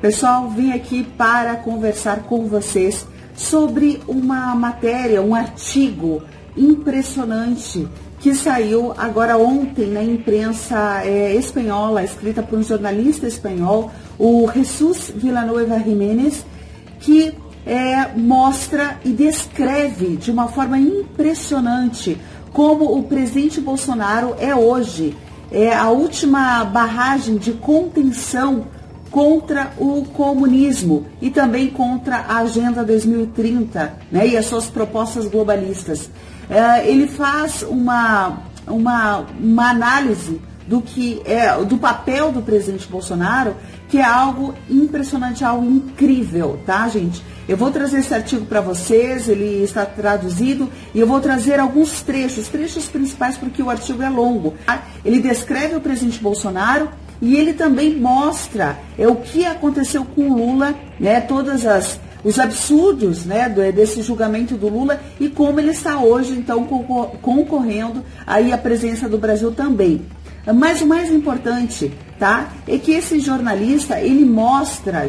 Pessoal, vim aqui para conversar com vocês sobre uma matéria, um artigo impressionante que saiu agora ontem na imprensa espanhola, escrita por um jornalista espanhol, o Jesús Villanueva Jiménez, que mostra e descreve de uma forma impressionante como o presidente Bolsonaro é hoje a última barragem de contenção contra o comunismo e também contra a Agenda 2030, né, e as suas propostas globalistas. Ele faz uma análise do papel do presidente Bolsonaro, que é algo impressionante, algo incrível, tá, gente? Eu vou trazer esse artigo para vocês, ele está traduzido, e eu vou trazer alguns trechos principais, porque o artigo é longo. Tá? Ele descreve o presidente Bolsonaro e ele também mostra o que aconteceu com o Lula, né, os absurdos, né, desse julgamento do Lula e como ele está hoje, então, concorrendo aí à presença do Brasil também. Mas o mais importante, tá, é que esse jornalista, ele mostra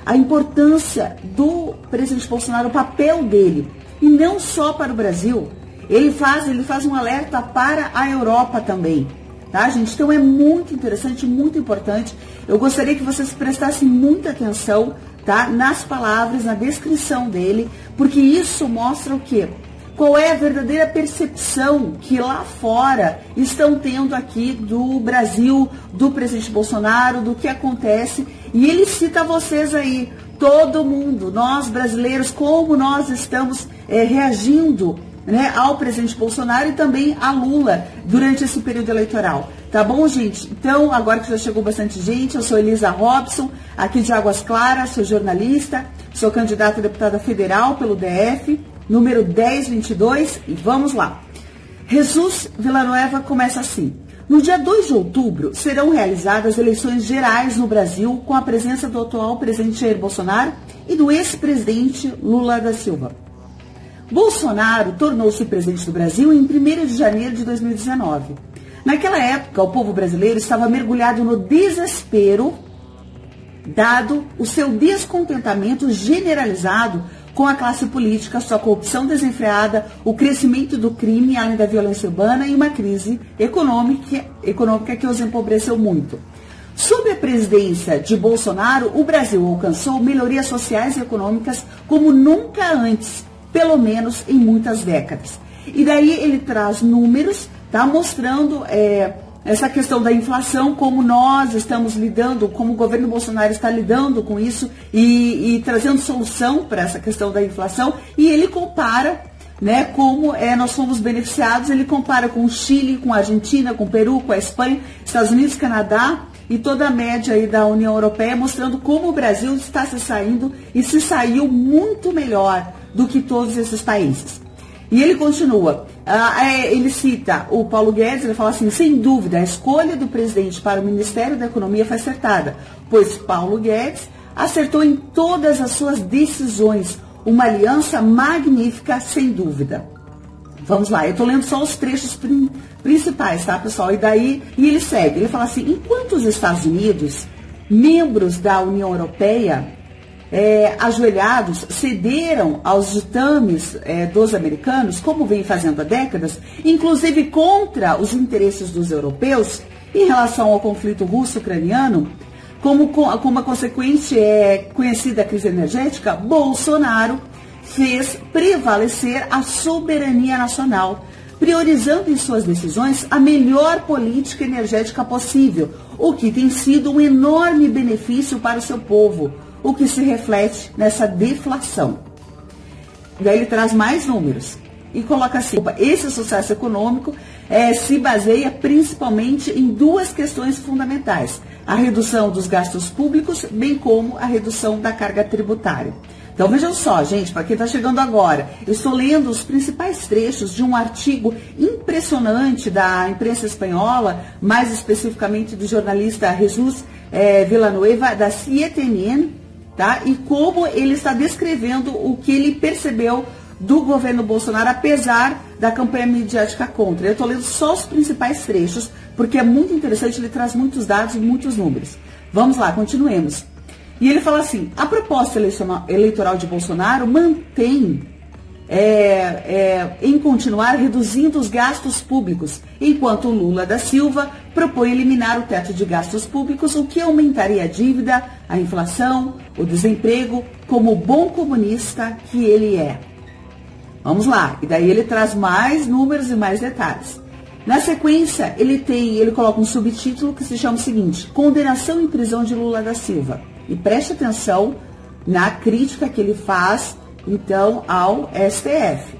a importância do presidente Bolsonaro, o papel dele, e não só para o Brasil. Ele faz um alerta para a Europa também, tá, gente? Então é muito interessante, muito importante. Eu gostaria que vocês prestassem muita atenção, tá, nas palavras, na descrição dele, porque isso mostra o quê? Qual é a verdadeira percepção que lá fora estão tendo aqui do Brasil, do presidente Bolsonaro, do que acontece. E ele cita vocês aí, todo mundo, nós brasileiros, como nós estamos reagindo, né, ao presidente Bolsonaro e também a Lula durante esse período eleitoral. Tá bom, gente? Então, agora que já chegou bastante gente, eu sou Elisa Robson, aqui de Águas Claras, sou jornalista, sou candidata a deputada federal pelo DF, número 1022, e vamos lá. Jesús Villanueva começa assim. No dia 2 de outubro, serão realizadas eleições gerais no Brasil com a presença do atual presidente Jair Bolsonaro e do ex-presidente Lula da Silva. Bolsonaro tornou-se presidente do Brasil em 1º de janeiro de 2019. Naquela época, o povo brasileiro estava mergulhado no desespero, dado o seu descontentamento generalizado com a classe política, sua corrupção desenfreada, o crescimento do crime, além da violência urbana e uma crise econômica que os empobreceu muito. Sob a presidência de Bolsonaro, o Brasil alcançou melhorias sociais e econômicas como nunca antes, pelo menos em muitas décadas. E daí ele traz números, tá, mostrando essa questão da inflação, como nós estamos lidando, como o governo Bolsonaro está lidando com isso e trazendo solução para essa questão da inflação. E ele compara, né, como nós fomos beneficiados, ele compara com o Chile, com a Argentina, com o Peru, com a Espanha, Estados Unidos, Canadá e toda a média aí da União Europeia, mostrando como o Brasil está se saindo e se saiu muito melhor do que todos esses países. E ele continua, ele cita o Paulo Guedes, ele fala assim: sem dúvida, a escolha do presidente para o Ministério da Economia foi acertada, pois Paulo Guedes acertou em todas as suas decisões, uma aliança magnífica, sem dúvida. Vamos lá, eu estou lendo só os trechos principais, tá, pessoal? E ele segue, ele fala assim: enquanto os Estados Unidos, membros da União Europeia, ajoelhados, cederam aos ditames dos americanos, como vem fazendo há décadas, inclusive contra os interesses dos europeus, em relação ao conflito russo-ucraniano, como a consequente conhecida crise energética, Bolsonaro fez prevalecer a soberania nacional, priorizando em suas decisões a melhor política energética possível, o que tem sido um enorme benefício para o seu povo, o que se reflete nessa deflação. Daí ele traz mais números e coloca assim: esse sucesso econômico se baseia principalmente em duas questões fundamentais: a redução dos gastos públicos, bem como a redução da carga tributária. Então vejam só, gente, para quem está chegando agora, eu estou lendo os principais trechos de um artigo impressionante da imprensa espanhola, mais especificamente do jornalista Jesús Villanueva, da CNN, tá? E como ele está descrevendo o que ele percebeu do governo Bolsonaro, apesar da campanha midiática contra. Eu estou lendo só os principais trechos, porque é muito interessante, ele traz muitos dados e muitos números. Vamos lá, continuemos. E ele fala assim, a proposta eleitoral de Bolsonaro mantém em continuar reduzindo os gastos públicos, enquanto Lula da Silva propõe eliminar o teto de gastos públicos, o que aumentaria a dívida, a inflação, o desemprego, como bom comunista que ele é. Vamos lá, e daí ele traz mais números e mais detalhes. Na sequência, ele coloca um subtítulo que se chama o seguinte, condenação em prisão de Lula da Silva. E preste atenção na crítica que ele faz, então, ao STF.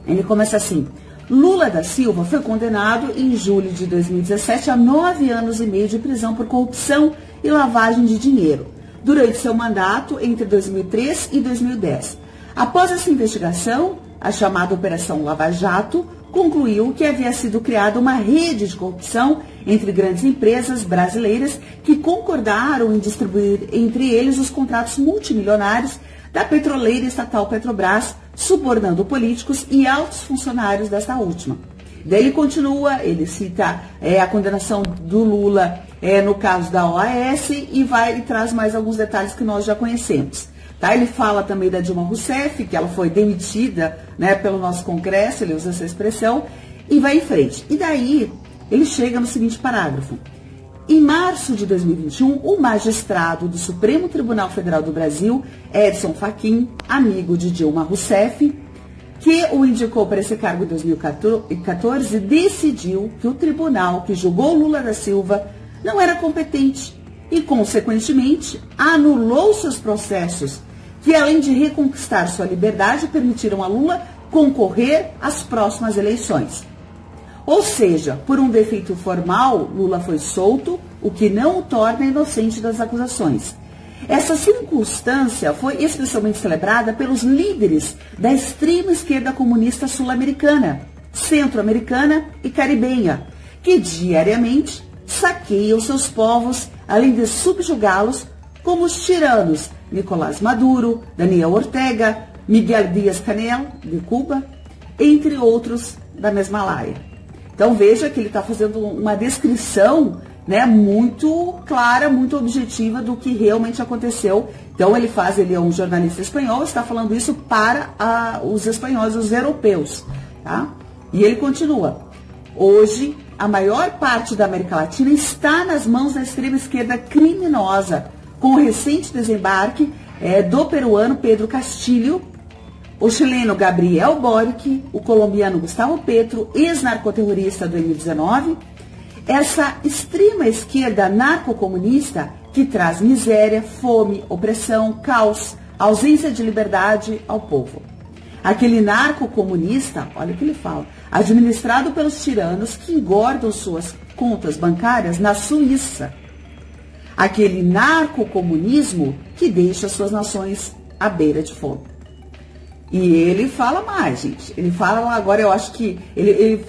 Ele começa assim, Lula da Silva foi condenado em julho de 2017 a 9 anos e meio de prisão por corrupção e lavagem de dinheiro, durante seu mandato entre 2003 e 2010. Após essa investigação, a chamada Operação Lava Jato concluiu que havia sido criada uma rede de corrupção entre grandes empresas brasileiras que concordaram em distribuir entre eles os contratos multimilionários da petroleira estatal Petrobras, subornando políticos e altos funcionários desta última. Daí ele continua, ele cita a condenação do Lula no caso da OAS e traz mais alguns detalhes que nós já conhecemos. Tá? Ele fala também da Dilma Rousseff, que ela foi demitida, né, pelo nosso Congresso, ele usa essa expressão, e vai em frente. E daí ele chega no seguinte parágrafo. Em março de 2021, o magistrado do Supremo Tribunal Federal do Brasil, Edson Fachin, amigo de Dilma Rousseff, que o indicou para esse cargo em 2014, decidiu que o tribunal que julgou Lula da Silva não era competente e, consequentemente, anulou seus processos, que além de reconquistar sua liberdade, permitiram a Lula concorrer às próximas eleições. Ou seja, por um defeito formal, Lula foi solto, o que não o torna inocente das acusações. Essa circunstância foi especialmente celebrada pelos líderes da extrema esquerda comunista sul-americana, centro-americana e caribenha, que diariamente saqueiam seus povos, além de subjugá-los, como os tiranos Nicolás Maduro, Daniel Ortega, Miguel Díaz-Canel, de Cuba, entre outros da mesma laia. Então veja que ele está fazendo uma descrição, né, muito clara, muito objetiva do que realmente aconteceu. Então ele é um jornalista espanhol, está falando isso para os espanhóis, os europeus. Tá? E ele continua. Hoje, a maior parte da América Latina está nas mãos da extrema esquerda criminosa, com o recente desembarque do peruano Pedro Castillo, o chileno Gabriel Boric, o colombiano Gustavo Petro, ex-narcoterrorista do M19, essa extrema esquerda narcocomunista que traz miséria, fome, opressão, caos, ausência de liberdade ao povo. Aquele narcocomunista, olha o que ele fala, administrado pelos tiranos que engordam suas contas bancárias na Suíça. Aquele narcocomunismo que deixa suas nações à beira de fome. E ele fala mais, gente. Ele fala agora, eu acho que ele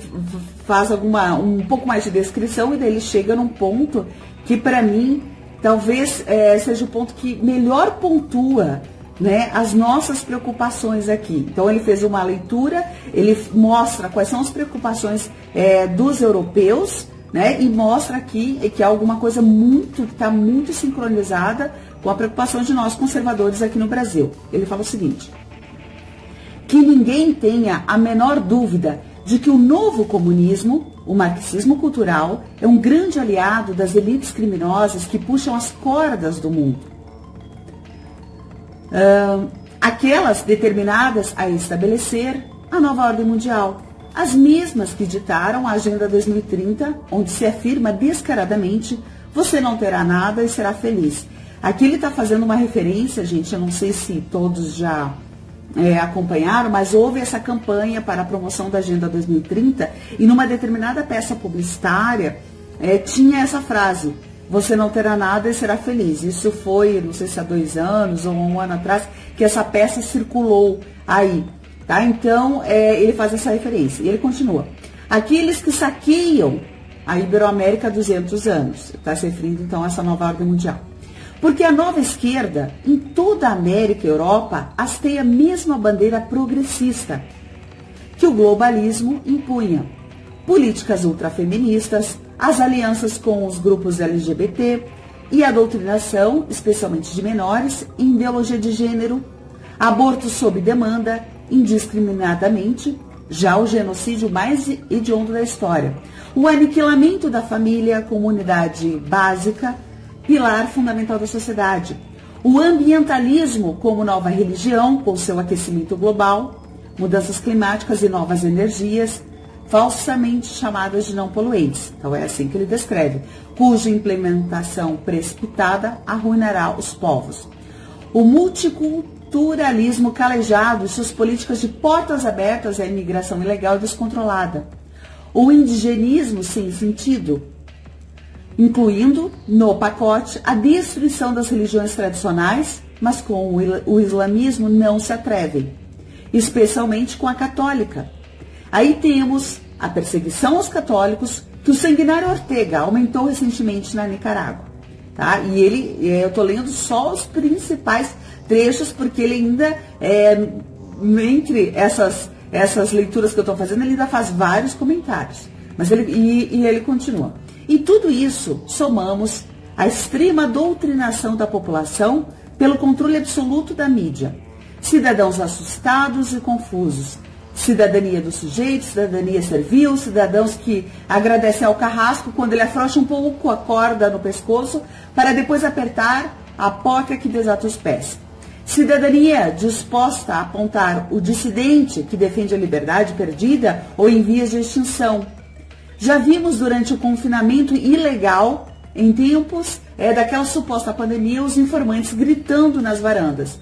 faz um pouco mais de descrição e daí ele chega num ponto que para mim talvez seja o ponto que melhor pontua, né, as nossas preocupações aqui. Então ele fez uma leitura, ele mostra quais são as preocupações dos europeus, né, e mostra aqui que é alguma coisa que está muito sincronizada com a preocupação de nós conservadores aqui no Brasil. Ele fala o seguinte: que ninguém tenha a menor dúvida de que o novo comunismo, o marxismo cultural, é um grande aliado das elites criminosas que puxam as cordas do mundo. Aquelas determinadas a estabelecer a nova ordem mundial, as mesmas que ditaram a Agenda 2030, onde se afirma descaradamente: você não terá nada e será feliz. Aqui ele está fazendo uma referência, gente, eu não sei se todos já acompanharam, mas houve essa campanha para a promoção da Agenda 2030 e numa determinada peça publicitária tinha essa frase: você não terá nada e será feliz. Isso foi, não sei se há 2 anos ou 1 ano atrás, que essa peça circulou aí. Tá? Então, ele faz essa referência. E ele continua: aqueles que saqueiam a Iberoamérica há 200 anos. Está se referindo, então, a essa nova ordem mundial. Porque a nova esquerda, em toda a América e Europa, hasteia a mesma bandeira progressista que o globalismo impunha. Políticas ultrafeministas, as alianças com os grupos LGBT e a doutrinação, especialmente de menores, em ideologia de gênero, aborto sob demanda, indiscriminadamente, já o genocídio mais hediondo da história, o aniquilamento da família, comunidade básica, pilar fundamental da sociedade, o ambientalismo como nova religião, com seu aquecimento global, mudanças climáticas e novas energias, falsamente chamadas de não poluentes. Então é assim que ele descreve, cuja implementação precipitada arruinará os povos. O multiculturalismo calejado e suas políticas de portas abertas à imigração ilegal e descontrolada. O indigenismo sem sentido, incluindo no pacote a destruição das religiões tradicionais, mas com o islamismo não se atrevem, especialmente com a católica. Aí temos a perseguição aos católicos, que o sanguinário Ortega aumentou recentemente na Nicarágua. Tá? E eu estou lendo só os principais trechos, porque ele ainda, entre essas leituras que eu estou fazendo, ele ainda faz vários comentários. Mas ele continua. E tudo isso somamos a extrema doutrinação da população pelo controle absoluto da mídia. Cidadãos assustados e confusos. Cidadania do sujeito, cidadania servil, cidadãos que agradecem ao carrasco quando ele afrouxa um pouco a corda no pescoço para depois apertar a porca que desata os pés. Cidadania disposta a apontar o dissidente que defende a liberdade perdida ou em vias de extinção. Já vimos durante o confinamento ilegal, em tempos daquela suposta pandemia, os informantes gritando nas varandas.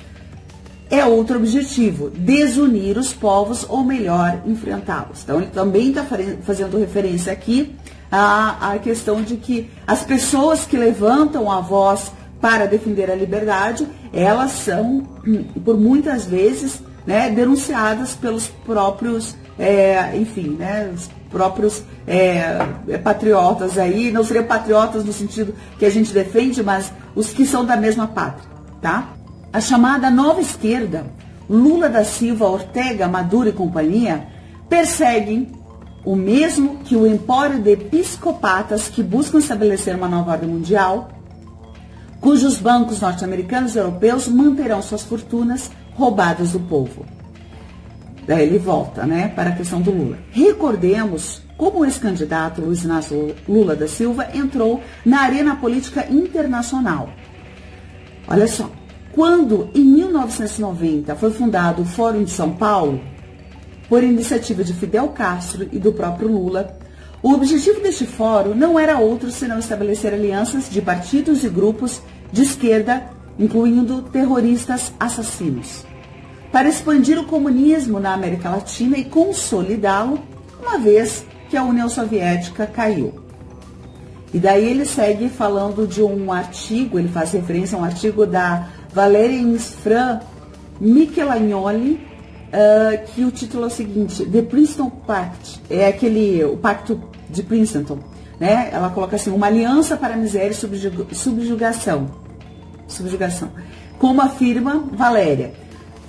É outro objetivo, desunir os povos ou melhor, enfrentá-los. Então ele também está fazendo referência aqui à questão de que as pessoas que levantam a voz para defender a liberdade, elas são, por muitas vezes, denunciadas pelos próprios, os próprios patriotas aí, não seriam patriotas no sentido que a gente defende, mas os que são da mesma pátria, tá? A chamada nova esquerda, Lula da Silva, Ortega, Maduro e companhia, perseguem o mesmo que o empório de psicopatas que buscam estabelecer uma nova ordem mundial, cujos bancos norte-americanos e europeus manterão suas fortunas roubadas do povo. Daí ele volta, para a questão do Lula. Recordemos como o ex-candidato Luiz Inácio Lula da Silva entrou na arena política internacional. Olha só, quando em 1990 foi fundado o Fórum de São Paulo, por iniciativa de Fidel Castro e do próprio Lula, o objetivo deste fórum não era outro senão estabelecer alianças de partidos e grupos de esquerda, incluindo terroristas assassinos, para expandir o comunismo na América Latina e consolidá-lo, uma vez que a União Soviética caiu. E daí ele segue falando de um artigo, ele faz referência a um artigo da Valéria Insfran Michelagnoli, que o título é o seguinte, The Princeton Pact, o Pacto de Princeton, Ela coloca assim, uma aliança para a miséria e subjugação, como afirma Valéria.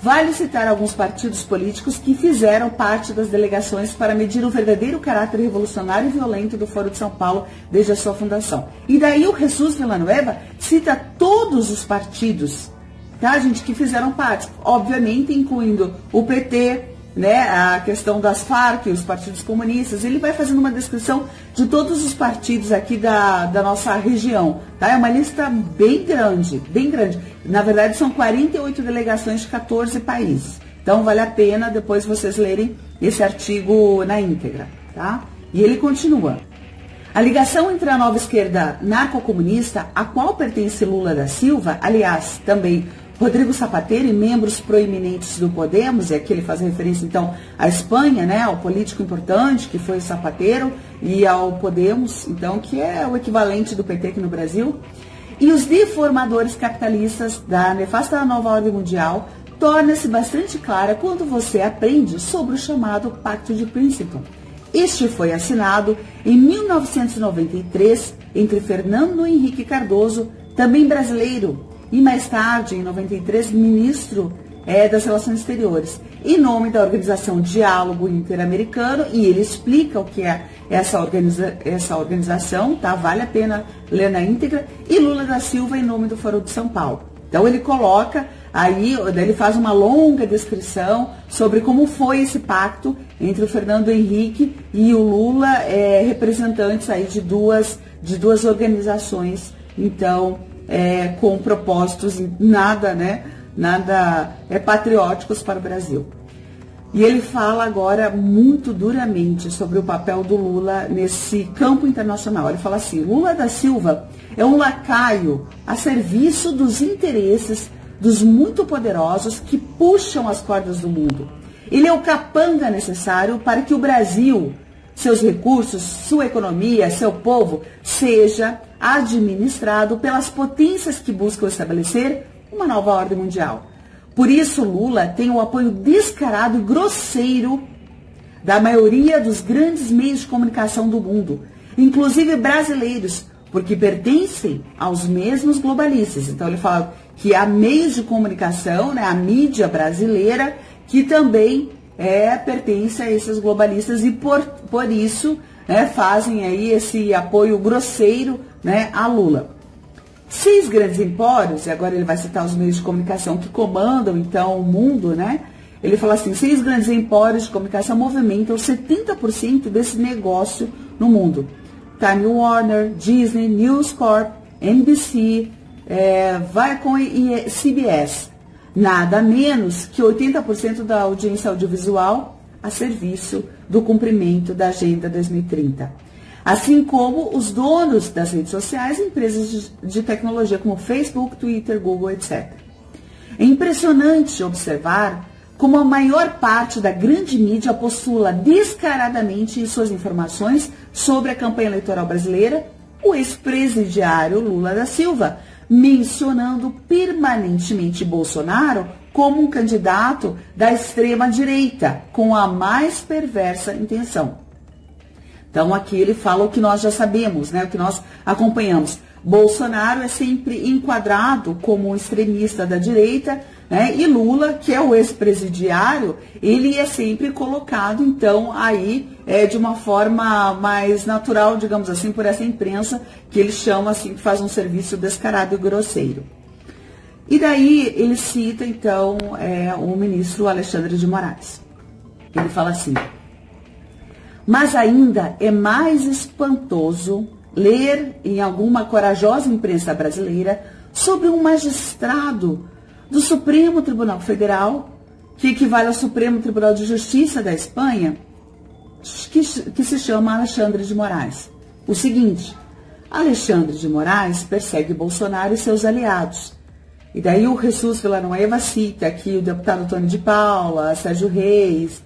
Vale citar alguns partidos políticos que fizeram parte das delegações para medir o verdadeiro caráter revolucionário e violento do Fórum de São Paulo desde a sua fundação. E daí o Jesus Villanueva cita todos os partidos, tá, gente, que fizeram parte, obviamente incluindo o PT, a questão das Farc, os partidos comunistas. Ele vai fazendo uma descrição de todos os partidos aqui da nossa região, tá? É uma lista bem grande, bem grande. Na verdade, são 48 delegações de 14 países. Então, vale a pena depois vocês lerem esse artigo na íntegra, tá? E ele continua. A ligação entre a nova esquerda narcocomunista, a qual pertence Lula da Silva, aliás, também Rodrigo Zapatero e membros proeminentes do Podemos, e aqui ele faz referência então à Espanha, ao político importante que foi Zapatero, e ao Podemos, então, que é o equivalente do PT aqui no Brasil, e os deformadores capitalistas da nefasta nova ordem mundial, torna-se bastante clara quando você aprende sobre o chamado Pacto de Princeton. Este foi assinado em 1993 entre Fernando Henrique Cardoso, também brasileiro, e mais tarde, em 93, ministro das Relações Exteriores, em nome da Organização Diálogo Interamericano, e ele explica o que é essa organização, tá? Vale a pena ler na íntegra, e Lula da Silva em nome do Foro de São Paulo. Então ele coloca aí, ele faz uma longa descrição sobre como foi esse pacto entre o Fernando Henrique e o Lula, representantes aí de duas organizações, então, com propósitos nada patrióticos para o Brasil. E ele fala agora muito duramente sobre o papel do Lula nesse campo internacional. Ele fala assim: Lula da Silva é um lacaio a serviço dos interesses dos muito poderosos que puxam as cordas do mundo. Ele é o capanga necessário para que o Brasil, seus recursos, sua economia, seu povo, seja administrado pelas potências que buscam estabelecer uma nova ordem mundial. Por isso, Lula tem o apoio descarado e grosseiro da maioria dos grandes meios de comunicação do mundo, inclusive brasileiros, porque pertencem aos mesmos globalistas. Então, ele fala que há meios de comunicação, a mídia brasileira, que também pertence a esses globalistas e por isso fazem aí esse apoio grosseiro a Lula. 6 grandes empórios, e agora ele vai citar os meios de comunicação que comandam então o mundo, Ele fala assim: 6 grandes empórios de comunicação movimentam 70% desse negócio no mundo. Time Warner, Disney, News Corp, NBC, Viacom e CBS. Nada menos que 80% da audiência audiovisual a serviço do cumprimento da Agenda 2030. Assim como os donos das redes sociais e empresas de tecnologia como Facebook, Twitter, Google, etc. É impressionante observar como a maior parte da grande mídia postula descaradamente em suas informações sobre a campanha eleitoral brasileira o ex-presidiário Lula da Silva, mencionando permanentemente Bolsonaro como um candidato da extrema-direita, com a mais perversa intenção. Então, aqui ele fala o que nós já sabemos, o que nós acompanhamos. Bolsonaro é sempre enquadrado como um extremista da direita, e Lula, que é o ex-presidiário, ele é sempre colocado, então, aí de uma forma mais natural, digamos assim, por essa imprensa, que ele chama assim, que faz um serviço descarado e grosseiro. E daí ele cita, então, o ministro Alexandre de Moraes. Ele fala assim: mas ainda é mais espantoso ler em alguma corajosa imprensa brasileira sobre um magistrado do Supremo Tribunal Federal, que equivale ao Supremo Tribunal de Justiça da Espanha, que se chama Alexandre de Moraes. O seguinte: Alexandre de Moraes persegue Bolsonaro e seus aliados. E daí o Jesus Villanueva cita aqui o deputado Tony de Paula, Sérgio Reis,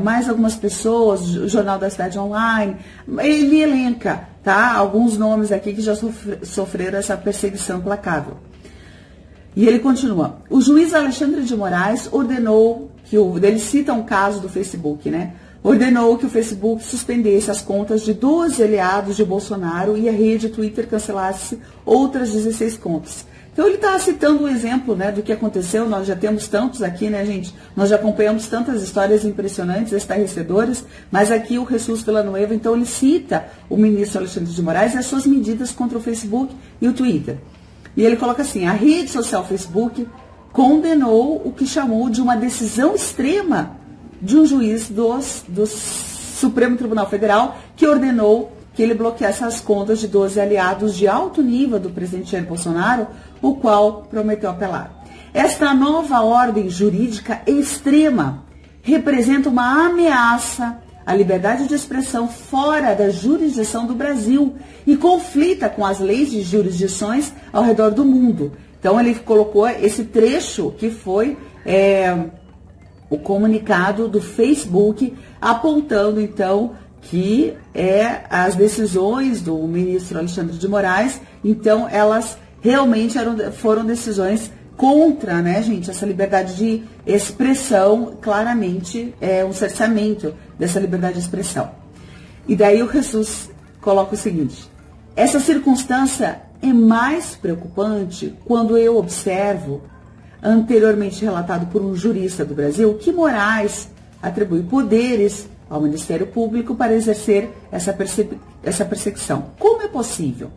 mais algumas pessoas, o Jornal da Cidade Online. Ele elenca, alguns nomes aqui que já sofreram essa perseguição implacável. E ele continua: o juiz Alexandre de Moraes ordenou ele cita um caso do Facebook, ordenou que o Facebook suspendesse as contas de 12 aliados de Bolsonaro e a rede Twitter cancelasse outras 16 contas. Então ele está citando um exemplo do que aconteceu. Nós já temos tantos aqui, gente? Nós já acompanhamos tantas histórias impressionantes, estarrecedoras, mas aqui o Jesus Villanueva, então ele cita o ministro Alexandre de Moraes e as suas medidas contra o Facebook e o Twitter. E ele coloca assim: a rede social Facebook condenou o que chamou de uma decisão extrema de um juiz do Supremo Tribunal Federal que ordenou que ele bloqueasse as contas de 12 aliados de alto nível do presidente Jair Bolsonaro, o qual prometeu apelar. Esta nova ordem jurídica extrema representa uma ameaça à liberdade de expressão fora da jurisdição do Brasil e conflita com as leis de jurisdições ao redor do mundo. Então ele colocou esse trecho que foi o comunicado do Facebook, apontando então que as decisões do ministro Alexandre de Moraes, então elas realmente foram decisões contra, gente, essa liberdade de expressão, claramente um cerceamento dessa liberdade de expressão. E daí o Jesus coloca o seguinte: essa circunstância é mais preocupante quando eu observo anteriormente relatado por um jurista do Brasil, que Moraes atribui poderes ao Ministério Público para exercer essa perseguição. Como é possível?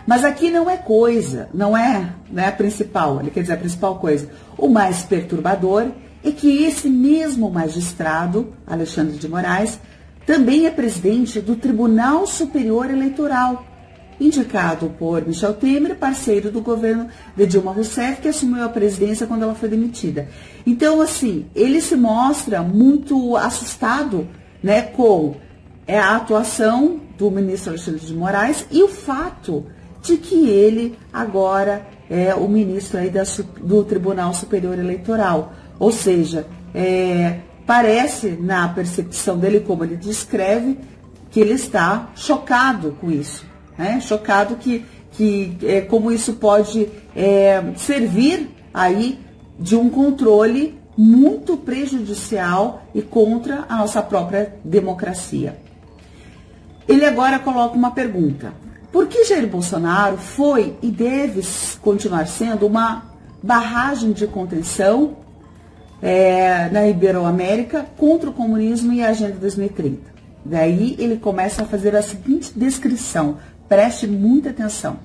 Mas aqui não é coisa, não é a principal, ele quer dizer a principal coisa. O mais perturbador é que esse mesmo magistrado, Alexandre de Moraes, também é presidente do Tribunal Superior Eleitoral, indicado por Michel Temer, parceiro do governo de Dilma Rousseff, que assumiu a presidência quando ela foi demitida. Então, assim, ele se mostra muito assustado, né, com a atuação do ministro Alexandre de Moraes e o fato de que ele agora é o ministro aí do Tribunal Superior Eleitoral. Ou seja, parece, na percepção dele, como ele descreve, que ele está chocado com isso. Chocado como isso pode servir aí de um controle muito prejudicial e contra a nossa própria democracia. Ele agora coloca uma pergunta. Por que Jair Bolsonaro foi e deve continuar sendo uma barragem de contenção na Iberoamérica contra o comunismo e a Agenda 2030? Daí ele começa a fazer a seguinte descrição. Preste muita atenção.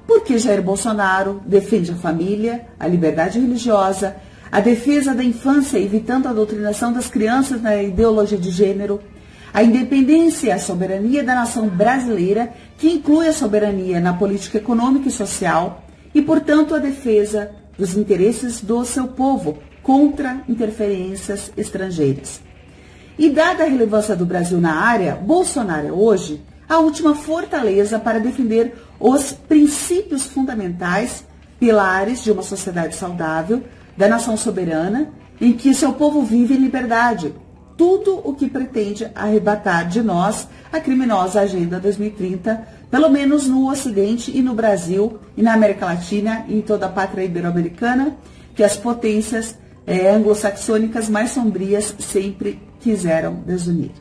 Porque Jair Bolsonaro defende a família, a liberdade religiosa, a defesa da infância, evitando a doutrinação das crianças na ideologia de gênero, a independência e a soberania da nação brasileira, que inclui a soberania na política econômica e social, e, portanto, a defesa dos interesses do seu povo contra interferências estrangeiras. E dada a relevância do Brasil na área, Bolsonaro é hoje a última fortaleza para defender os princípios fundamentais, pilares de uma sociedade saudável, da nação soberana, em que seu povo vive em liberdade. Tudo o que pretende arrebatar de nós a criminosa Agenda 2030, pelo menos no Ocidente e no Brasil, e na América Latina e em toda a pátria ibero-americana, que as potências anglo-saxônicas mais sombrias sempre quiseram desunir.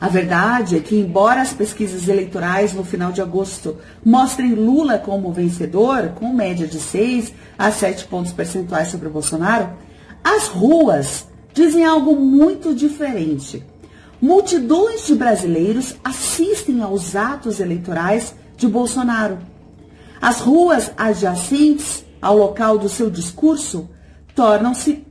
A verdade é que, embora as pesquisas eleitorais no final de agosto mostrem Lula como vencedor, com média de 6 a 7 pontos percentuais sobre o Bolsonaro, as ruas dizem algo muito diferente. Multidões de brasileiros assistem aos atos eleitorais de Bolsonaro. As ruas adjacentes ao local do seu discurso tornam-se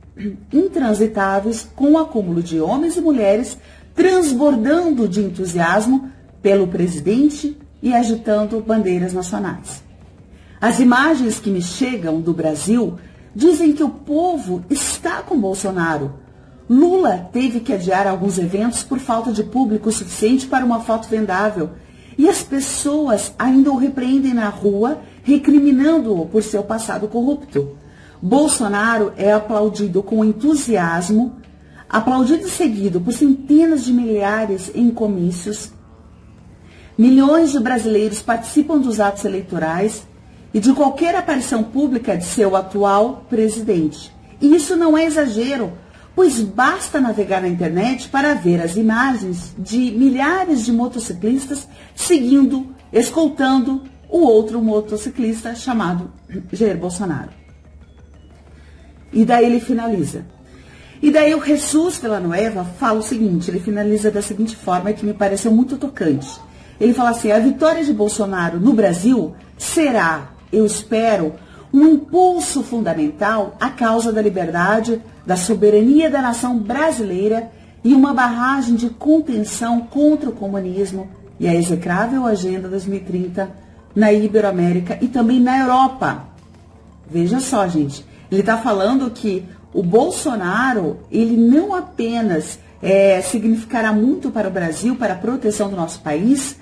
intransitáveis com o acúmulo de homens e mulheres transbordando de entusiasmo pelo presidente e agitando bandeiras nacionais. As imagens que me chegam do Brasil dizem que o povo está com Bolsonaro. Lula teve que adiar alguns eventos por falta de público suficiente para uma foto vendável. E as pessoas ainda o repreendem na rua, recriminando-o por seu passado corrupto. Bolsonaro é aplaudido com entusiasmo, aplaudido e seguido por centenas de milhares em comícios. Milhões de brasileiros participam dos atos eleitorais e de qualquer aparição pública de seu atual presidente. E isso não é exagero, pois basta navegar na internet para ver as imagens de milhares de motociclistas seguindo, escoltando o outro motociclista chamado Jair Bolsonaro. E daí ele finaliza. E daí o Jesus Villanueva fala o seguinte, ele finaliza da seguinte forma que me pareceu muito tocante. Ele fala assim, a vitória de Bolsonaro no Brasil será, eu espero, um impulso fundamental à causa da liberdade, da soberania da nação brasileira e uma barragem de contenção contra o comunismo e a execrável Agenda 2030 na Iberoamérica e também na Europa. Veja só, gente, ele está falando que o Bolsonaro, ele não apenas significará muito para o Brasil, para a proteção do nosso país,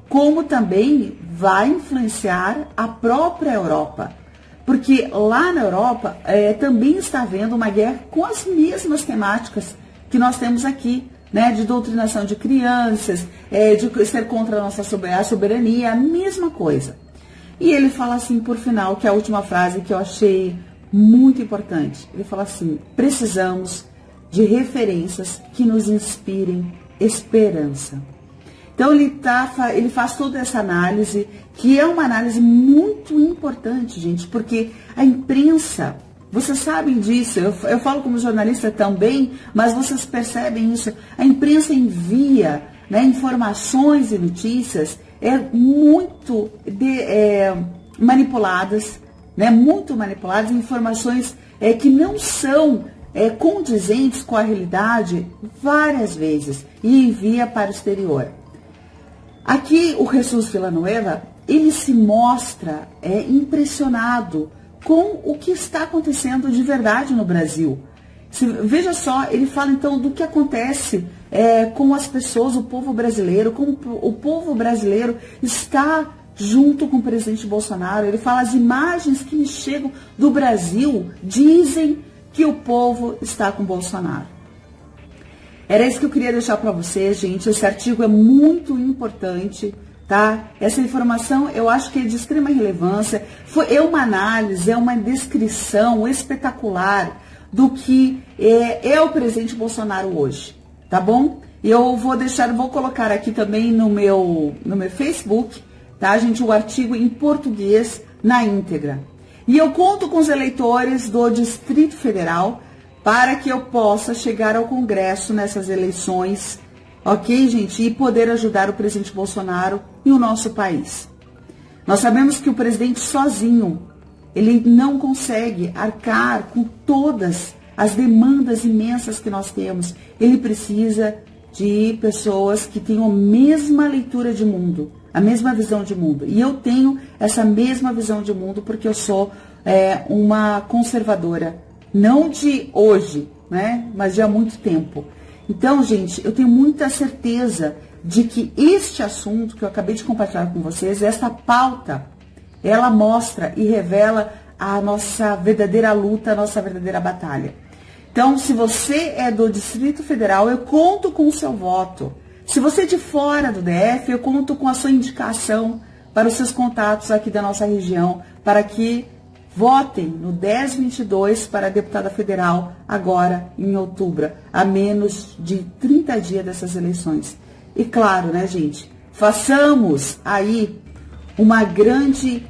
como também vai influenciar a própria Europa. Porque lá na Europa também está havendo uma guerra com as mesmas temáticas que nós temos aqui, né? De doutrinação de crianças, de ser contra a nossa soberania, a mesma coisa. E ele fala assim, por final, que é a última frase que eu achei muito importante. Ele fala assim, precisamos de referências que nos inspirem esperança. Então ele faz toda essa análise, que é uma análise muito importante, gente, porque a imprensa, vocês sabem disso, eu falo como jornalista também, mas vocês percebem isso, a imprensa envia, né, informações e notícias muito manipuladas, né, muito manipuladas, informações que não são condizentes com a realidade várias vezes e envia para o exterior. Aqui o Jesus Villanueva, ele se mostra impressionado com o que está acontecendo de verdade no Brasil. Veja só, ele fala então do que acontece com as pessoas, o povo brasileiro, como o povo brasileiro está junto com o presidente Bolsonaro. Ele fala, as imagens que me chegam do Brasil dizem que o povo está com Bolsonaro. Era isso que eu queria deixar para vocês, gente. Esse artigo é muito importante, tá? Essa informação eu acho que é de extrema relevância. É uma análise, é uma descrição espetacular do que é o presidente Bolsonaro hoje, tá bom? E eu vou colocar aqui também no meu Facebook, tá, gente, o artigo em português na íntegra. E eu conto com os eleitores do Distrito Federal para que eu possa chegar ao Congresso nessas eleições, ok, gente? E poder ajudar o presidente Bolsonaro e o nosso país. Nós sabemos que o presidente sozinho, ele não consegue arcar com todas as demandas imensas que nós temos. Ele precisa de pessoas que tenham a mesma leitura de mundo, a mesma visão de mundo. E eu tenho essa mesma visão de mundo porque eu sou uma conservadora, não de hoje, né, mas de há muito tempo. Então, gente, eu tenho muita certeza de que este assunto que eu acabei de compartilhar com vocês, essa pauta, ela mostra e revela a nossa verdadeira luta, a nossa verdadeira batalha. Então, se você é do Distrito Federal, eu conto com o seu voto. Se você é de fora do DF, eu conto com a sua indicação para os seus contatos aqui da nossa região, para que votem no 1022 para a deputada federal agora em outubro, a menos de 30 dias dessas eleições. E claro, né, gente, façamos aí uma grande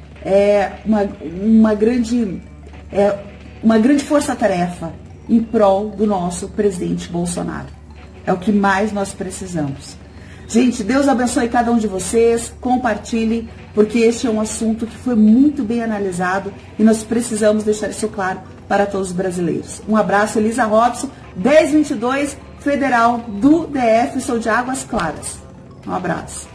força-tarefa em prol do nosso presidente Bolsonaro. É o que mais nós precisamos. Gente, Deus abençoe cada um de vocês, compartilhe, porque este é um assunto que foi muito bem analisado e nós precisamos deixar isso claro para todos os brasileiros. Um abraço, Elisa Robson, 1022, Federal do DF, sou de Águas Claras. Um abraço.